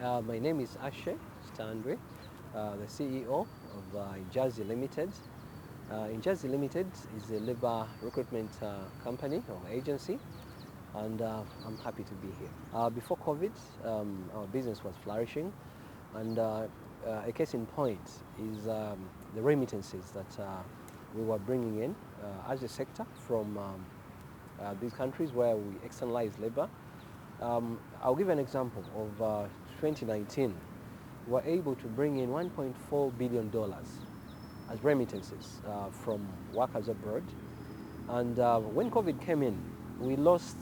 My name is Ashe Kitandwe, the CEO of Njaazi Limited. Njaazi Limited is a labor recruitment company or agency, and I'm happy to be here. Before COVID, our business was flourishing, and a case in point is the remittances that we were bringing in as a sector from these countries where we externalize labor. I'll give an example of 2019. We were able to bring in $1.4 billion as remittances from workers abroad. And when COVID came in, we lost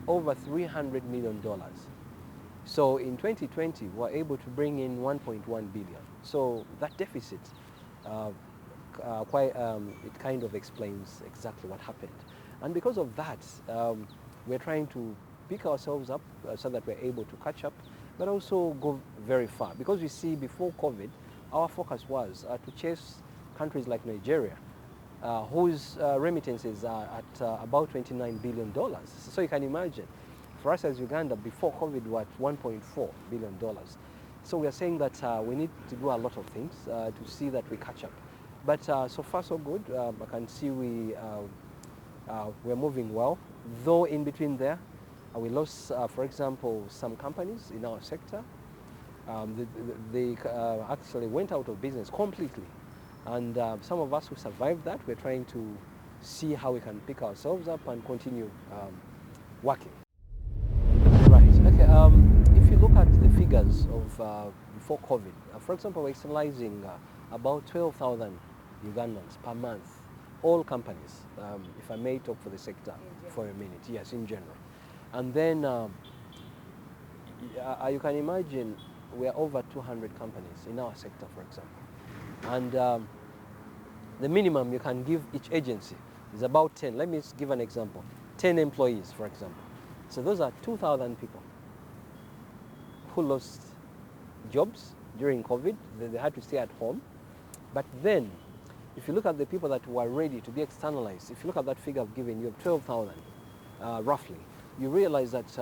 over $300 million. So in 2020, we were able to bring in 1.1 billion. So that deficit, it kind of explains exactly what happened. And because of that, we're trying to pick ourselves up so that we're able to catch up, but also go very far. Because you see, before COVID, our focus was to chase countries like Nigeria, whose remittances are at about $29 billion. So you can imagine, for us as Uganda, before COVID, we were at $1.4 billion. So we are saying that we need to do a lot of things to see that we catch up. But so far, so good. I can see we're moving well, though in between there, we lost, for example, some companies in our sector. They actually went out of business completely. And some of us who survived that, we're trying to see how we can pick ourselves up and continue working. Right, okay, if you look at the figures of before COVID, for example, we're externalizing about 12,000 Ugandans per month, all companies, if I may talk for the sector for a minute, yes, in general. And then you can imagine we are over 200 companies in our sector, for example. And the minimum you can give each agency is about 10. Let me give an example. 10 employees, for example. So those are 2,000 people who lost jobs during COVID. They had to stay at home. But then, if you look at the people that were ready to be externalized, if you look at that figure I've given you of 12,000, roughly, you realize that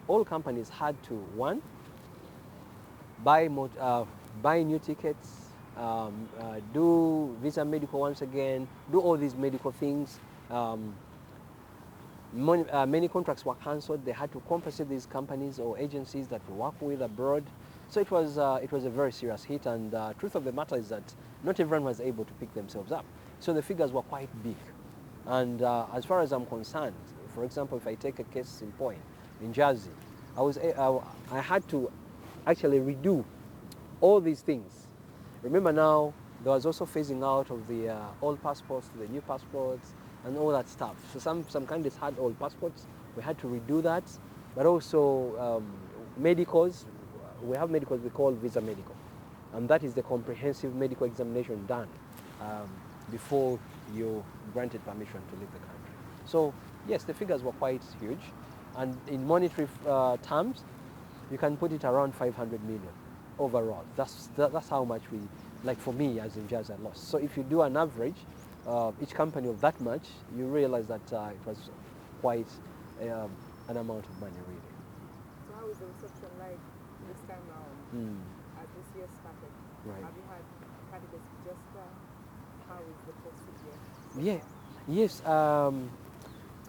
all companies had to, one, buy new tickets, do visa medical once again, do all these medical things. Many contracts were cancelled. They had to compensate these companies or agencies that we work with abroad. So it was a very serious hit, and the truth of the matter is that not everyone was able to pick themselves up. So the figures were quite big. And as far as I'm concerned, for example, if I take a case in point, in Njaazi, I had to actually redo all these things. Remember now, there was also phasing out of the old passports to the new passports and all that stuff. So some countries had old passports. We had to redo that. But also medicals, we have medicals we call visa medical. And that is the comprehensive medical examination done before you're granted permission to leave the country. So yes, the figures were quite huge. And in monetary terms, you can put it around 500 million overall. That's how much we, like for me as in Njaazi, I lost. So if you do an average, each company of that much, you realize that it was quite an amount of money, really. So how is the reception like this time around, as this year started? Right. Have you had candidates register? How is the procedure? Yeah. Yes.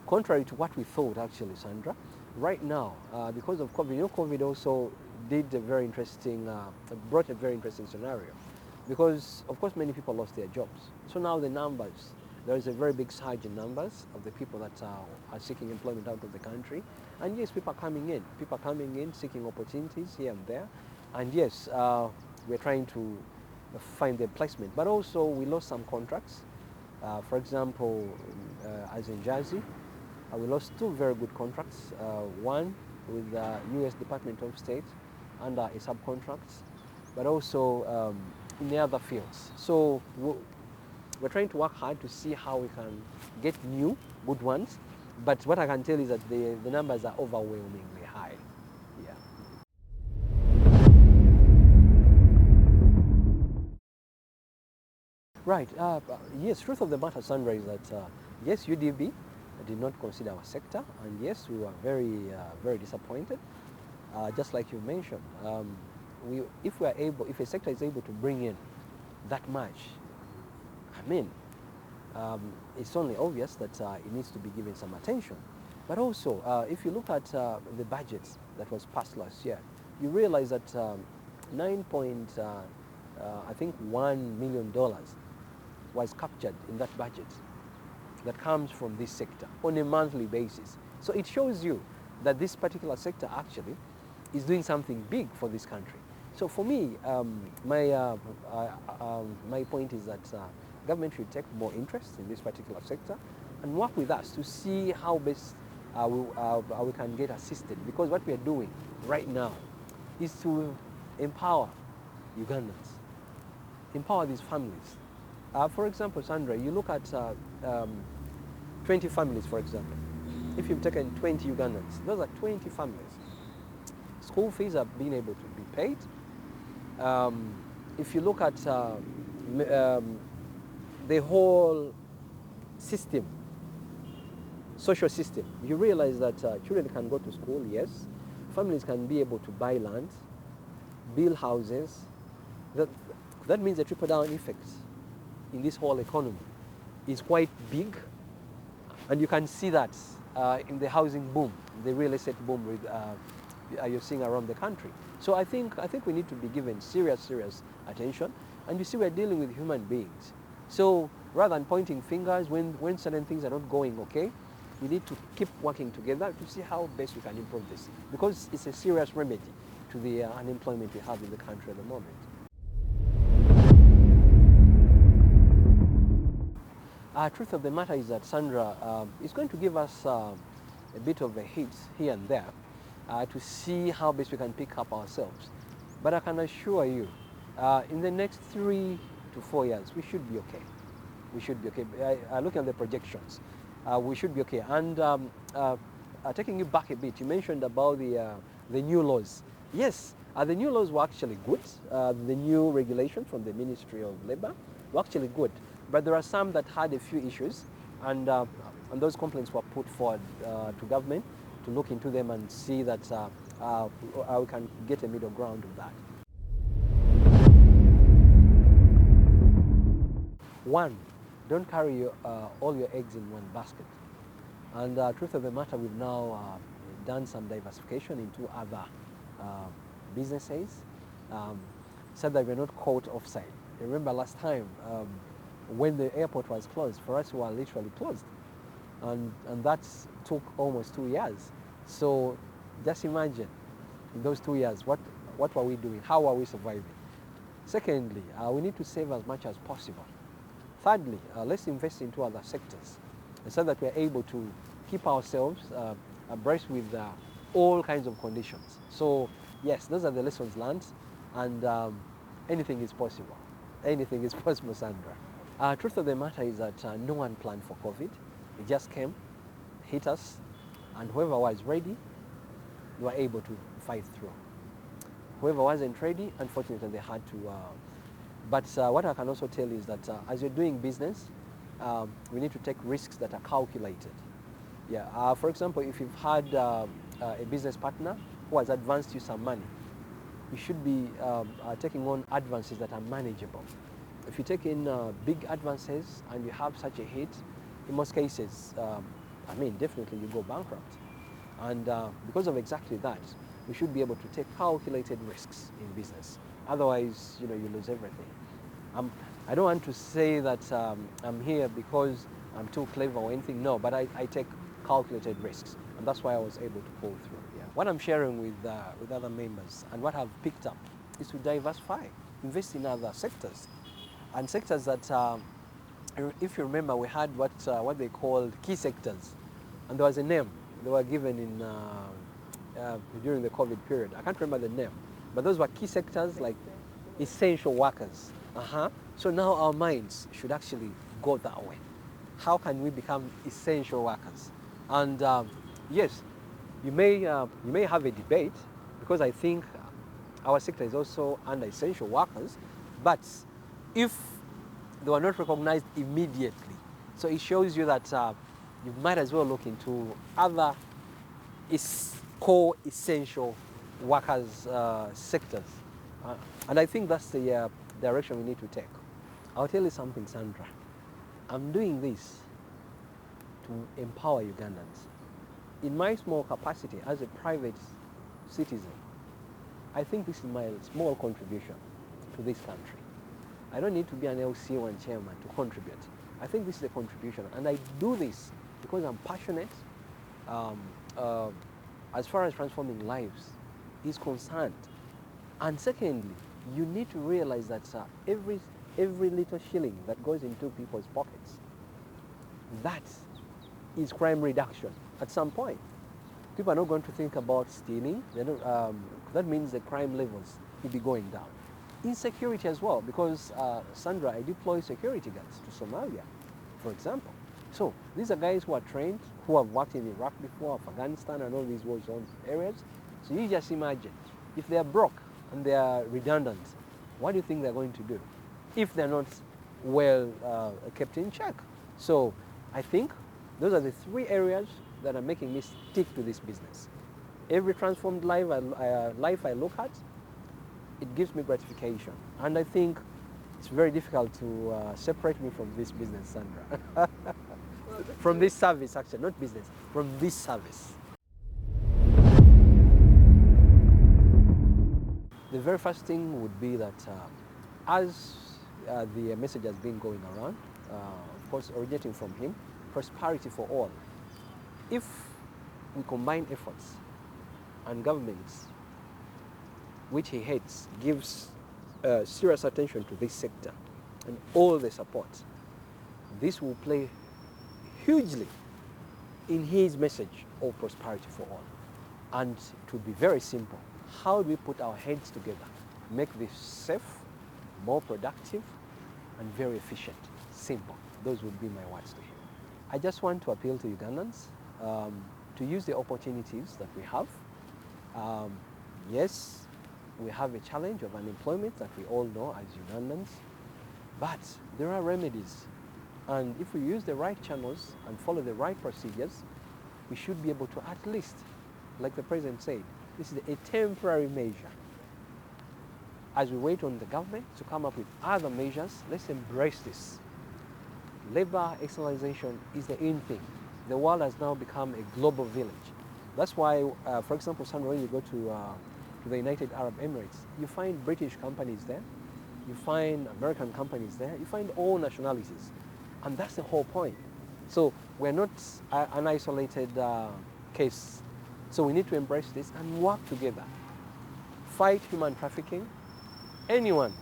Contrary to what we thought, actually, Sandra, right now, because of COVID, COVID also did a very interesting, brought a very interesting scenario. Because, of course, many people lost their jobs. So now the numbers, there is a very big surge in numbers of the people that are seeking employment out of the country. And yes, people are coming in. People are coming in, seeking opportunities here and there. And yes, we're trying to find their placement. But also, we lost some contracts. For example, as in Njaazi, we lost two very good contracts. One with the US Department of State under a subcontract, but also in the other fields. So we're trying to work hard to see how we can get new, good ones. But what I can tell is that the numbers are overwhelmingly high. Yeah. Right. Yes, truth of the matter, Sandra, is that yes, UDB did not consider our sector, and yes, we were very disappointed. Just like you mentioned, if a sector is able to bring in that much, I mean, it's only obvious that it needs to be given some attention. But also, if you look at the budget that was passed last year, you realize that $9.1 million was captured in that budget that comes from this sector on a monthly basis. So it shows you that this particular sector actually is doing something big for this country. So for me, my point is that government should take more interest in this particular sector and work with us to see how best we can get assisted. Because what we are doing right now is to empower Ugandans, empower these families. For example, Sandra, you look at 20 families, for example. If you've taken 20 Ugandans, those are 20 families. School fees are being able to be paid. If you look at the whole system, social system, you realize that children can go to school, yes. Families can be able to buy land, build houses. That means the trickle-down effect in this whole economy is quite big. And you can see that in the housing boom, the real estate boom with, you're seeing around the country. So I think we need to be given serious attention. And you see, we're dealing with human beings. So rather than pointing fingers when certain things are not going okay, we need to keep working together to see how best we can improve this. Because it's a serious remedy to the unemployment we have in the country at the moment. Truth of the matter is that Sandra is going to give us a bit of a hit here and there to see how best we can pick up ourselves. But I can assure you, in the next 3 to 4 years, we should be okay. We should be okay. Looking at the projections, we should be okay. And taking you back a bit, you mentioned about the new laws. Yes, the new laws were actually good. The new regulations from the Ministry of Labour were actually good. But there are some that had a few issues, and those complaints were put forward to government to look into them and see that we can get a middle ground of that. One, don't carry all your eggs in one basket. And truth of the matter, we've now done some diversification into other businesses, so that we're not caught offside. Remember last time, when the airport was closed, for us we were literally closed. And that took almost 2 years. So just imagine, in those 2 years, what were we doing? How were we surviving? Secondly, we need to save as much as possible. Thirdly, let's invest into other sectors so that we're able to keep ourselves abreast with all kinds of conditions. So yes, those are the lessons learned, and anything is possible. Anything is possible, Sandra. Truth of the matter is that no one planned for COVID. It just came, hit us, and whoever was ready, they were able to fight through. Whoever wasn't ready, unfortunately, they had to. But what I can also tell you is that as you're doing business, we need to take risks that are calculated. Yeah. For example, if you've had a business partner who has advanced you some money, you should be taking on advances that are manageable. If you take in big advances and you have such a hit, in most cases, definitely you go bankrupt. And because of exactly that, we should be able to take calculated risks in business. Otherwise, you lose everything. I don't want to say that I'm here because I'm too clever or anything. No, but I take calculated risks, and that's why I was able to pull through. Yeah. What I'm sharing with other members and what I've picked up is to diversify, invest in other sectors, and sectors that, if you remember, we had what they called key sectors, and there was a name they were given in during the COVID period. I can't remember the name, but those were key sectors like essential workers. So now our minds should actually go that way. How can we become essential workers? And yes, you may have a debate, because I think our sector is also under essential workers, but if they were not recognized immediately, so it shows you that you might as well look into other core essential workers sectors And I think that's the direction we need to take. I'll tell you something, Sandra. I'm doing this to empower Ugandans. In my small capacity as a private citizen, I think this is my small contribution to this country. I don't need to be an LC1 chairman to contribute. I think this is a contribution, and I do this because I'm passionate as far as transforming lives is concerned. And secondly, you need to realize that every little shilling that goes into people's pockets, that is crime reduction at some point. People are not going to think about stealing. That means the crime levels will be going down. Insecurity as well, because Sandra, I deploy security guards to Somalia, for example. So these are guys who are trained, who have worked in Iraq before, Afghanistan, and all these war zone areas. So you just imagine, if they are broke and they are redundant, what do you think they're going to do if they're not well kept in check? So I think those are the three areas that are making me stick to this business. Every transformed life I look at, it gives me gratification. And I think it's very difficult to separate me from this business, Sandra. From this service, actually, not business, from this service. The very first thing would be that as the message has been going around, of course originating from him, prosperity for all. If we combine efforts and governments, which he hates, gives serious attention to this sector and all the support, this will play hugely in his message of prosperity for all. And it would be very simple. How do we put our heads together, make this safe, more productive, and very efficient? Simple. Those would be my words to him. I just want to appeal to Ugandans to use the opportunities that we have. Yes, we have a challenge of unemployment that we all know as Ugandans, but there are remedies. And if we use the right channels and follow the right procedures, we should be able to at least, like the President said, this is a temporary measure. As we wait on the government to come up with other measures, let's embrace this. Labor externalization is the in thing. The world has now become a global village. That's why, for example, Sandra, when you go to the United Arab Emirates, you find British companies there, you find American companies there, you find all nationalities. And that's the whole point. So we're not an isolated case. So we need to embrace this and work together. Fight human trafficking. Anyone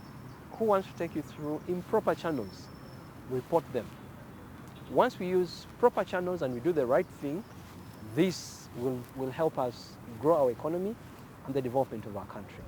who wants to take you through improper channels, report them. Once we use proper channels and we do the right thing, this will help us grow our economy and the development of our country.